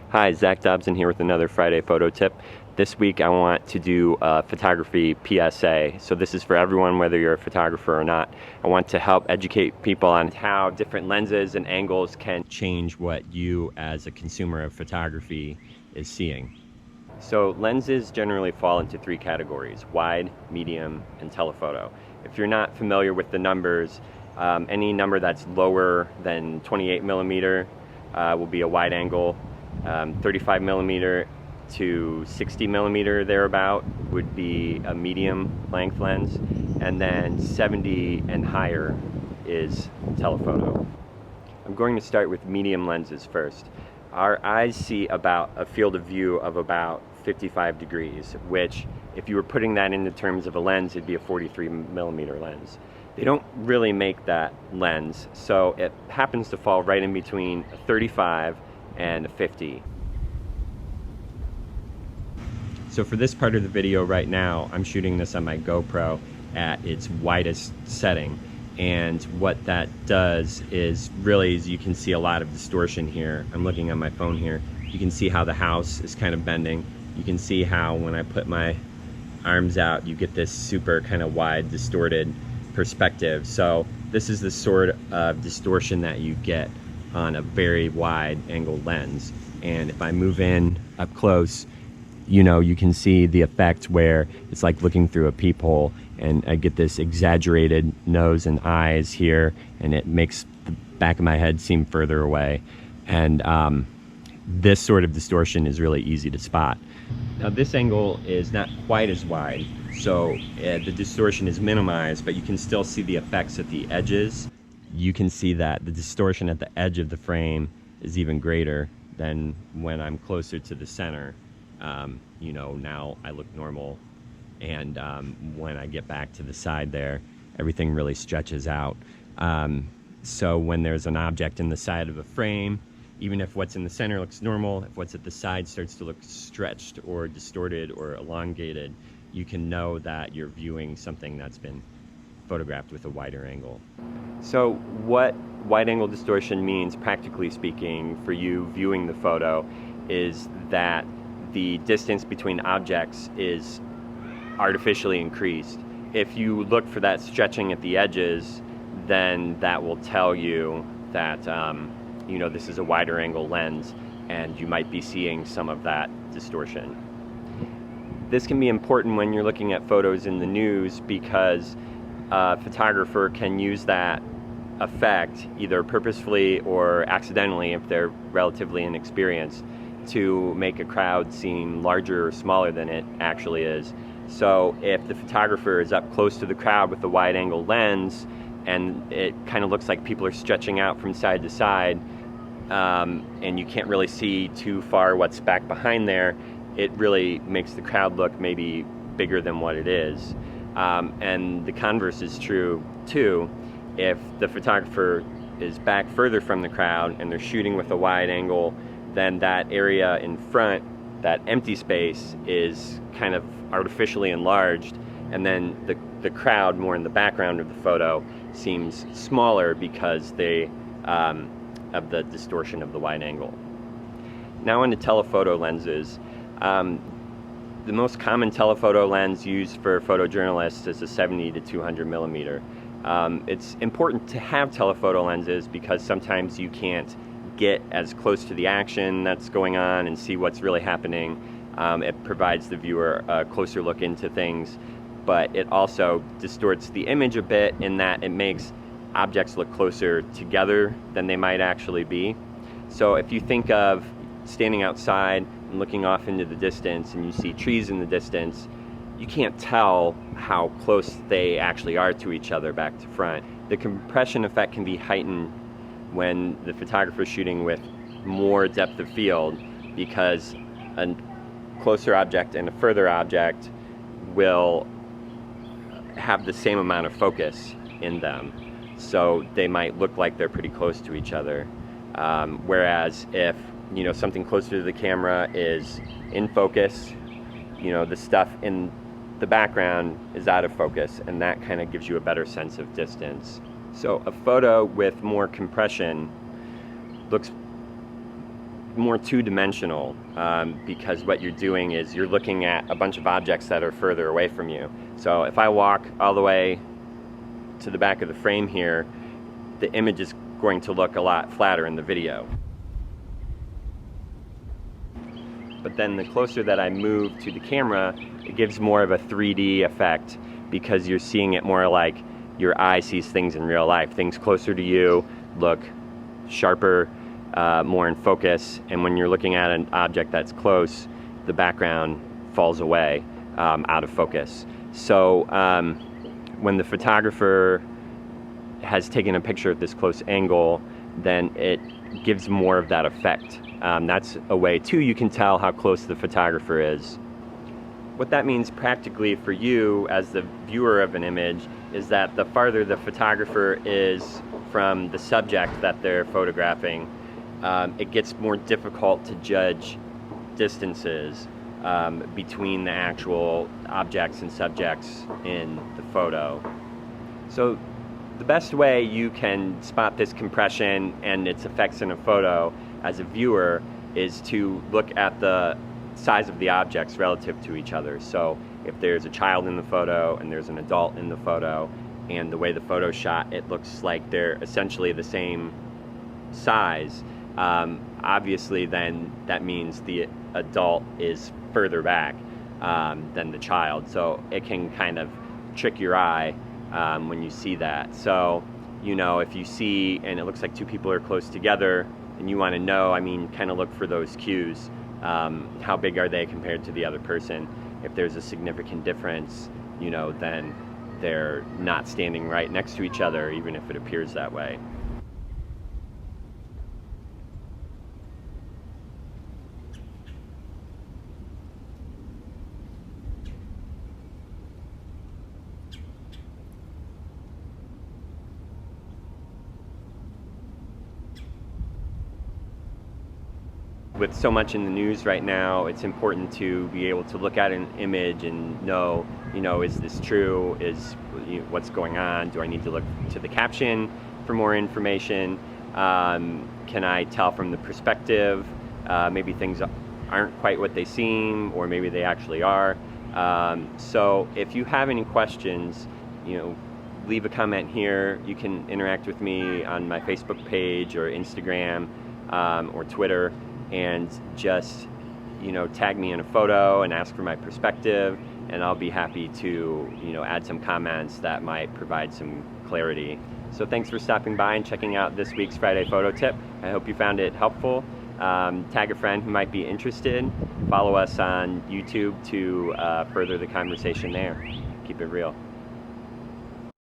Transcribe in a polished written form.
Hi, Zach Dobson here with another Friday photo tip. This week I want to do a photography PSA. So this is for everyone, whether you're a photographer or not. I want to help educate people on how different lenses and angles can change what you as a consumer of photography is seeing. So lenses generally fall into three categories: wide, medium, and telephoto. If you're not familiar with the numbers, any number that's lower than 28 millimeter will be a wide angle. 35 millimeter to 60 millimeter thereabout would be a medium length lens, and then 70 and higher is telephoto. I'm going to start with medium lenses first. Our eyes see about a field of view of about 55 degrees, which if you were putting that into terms of a lens, it'd be a 43 millimeter lens. They don't really make that lens, so it happens to fall right in between a 35 and a 50. So for this part of the video right now, I'm shooting this on my GoPro at its widest setting. And what that does is really, as you can see, a lot of distortion here. I'm looking on my phone here. You can see how the house is kind of bending. You can see how when I put my arms out, you get this super kind of wide, distorted perspective. So this is the sort of distortion that you get on a very wide angle lens. And if I move in up close, you can see the effect where it's like looking through a peephole, and I get this exaggerated nose and eyes here, and it makes the back of my head seem further away. And this sort of distortion is really easy to spot. Now this angle is not quite as wide, so the distortion is minimized, but you can still see the effects at the edges. You can see that the distortion at the edge of the frame is even greater than when I'm closer to the center. Now I look normal, and when I get back to the side there, everything really stretches out. So when there's an object in the side of a frame, even if what's in the center looks normal, if what's at the side starts to look stretched or distorted or elongated, you can know that you're viewing something that's been photographed with a wider angle. So what wide angle distortion means, practically speaking, for you viewing the photo, is that the distance between objects is artificially increased. If you look for that stretching at the edges, then that will tell you that this is a wider angle lens, and you might be seeing some of that distortion. This can be important when you're looking at photos in the news, because a photographer can use that effect either purposefully or accidentally, if they're relatively inexperienced, to make a crowd seem larger or smaller than it actually is. So if the photographer is up close to the crowd with a wide angle lens, and it kind of looks like people are stretching out from side to side, and you can't really see too far what's back behind there, it really makes the crowd look maybe bigger than what it is. And the converse is true too. If the photographer is back further from the crowd and they're shooting with a wide angle, then that area in front, that empty space, is kind of artificially enlarged, and then the crowd more in the background of the photo seems smaller because of the distortion of the wide angle. Now into telephoto lenses. The most common telephoto lens used for photojournalists is a 70 to 200 millimeter. It's important to have telephoto lenses because sometimes you can't get as close to the action that's going on and see what's really happening. It provides the viewer a closer look into things, but it also distorts the image a bit in that it makes objects look closer together than they might actually be. So if you think of standing outside and looking off into the distance and you see trees in the distance, you can't tell how close they actually are to each other back to front. The compression effect can be heightened when the photographer is shooting with more depth of field, because a closer object and a further object will have the same amount of focus in them, so they might look like they're pretty close to each other. Whereas if something closer to the camera is in focus, the stuff in the background is out of focus, and that kind of gives you a better sense of distance. So a photo with more compression looks more two-dimensional because what you're doing is you're looking at a bunch of objects that are further away from you. So if I walk all the way to the back of the frame here, the image is going to look a lot flatter in the video. But then the closer that I move to the camera, it gives more of a 3D effect because you're seeing it more like your eye sees things in real life. Things closer to you look sharper, more in focus, and when you're looking at an object that's close, the background falls away, out of focus. So when the photographer has taken a picture at this close angle, then it gives more of that effect. That's a way too you can tell how close the photographer is. What that means practically for you as the viewer of an image is that the farther the photographer is from the subject that they're photographing, it gets more difficult to judge distances between the actual objects and subjects in the photo. So the best way you can spot this compression and its effects in a photo as a viewer is to look at the size of the objects relative to each other. So if there's a child in the photo and there's an adult in the photo, and the way the photo's shot, it looks like they're essentially the same size, obviously then that means the adult is further back than the child. So it can kind of trick your eye when you see that. So, you know, if you see and it looks like two people are close together and you want to know, I mean, kind of look for those cues. How big are they compared to the other person? If there's a significant difference, you know, then they're not standing right next to each other, even if it appears that way. With so much in the news right now, it's important to be able to look at an image and know, you know, is this true? Is, you know, what's going on? Do I need to look to the caption for more information? Can I tell from the perspective? Maybe things aren't quite what they seem, or maybe they actually are. So if you have any questions, you know, leave a comment here. You can interact with me on my Facebook page or Instagram or Twitter, and just, you know, tag me in a photo and ask for my perspective, and I'll be happy to, you know, add some comments that might provide some clarity. So thanks for stopping by and checking out this week's Friday Photo Tip. I hope you found it helpful. Tag a friend who might be interested. Follow us on YouTube to further the conversation there. Keep it real.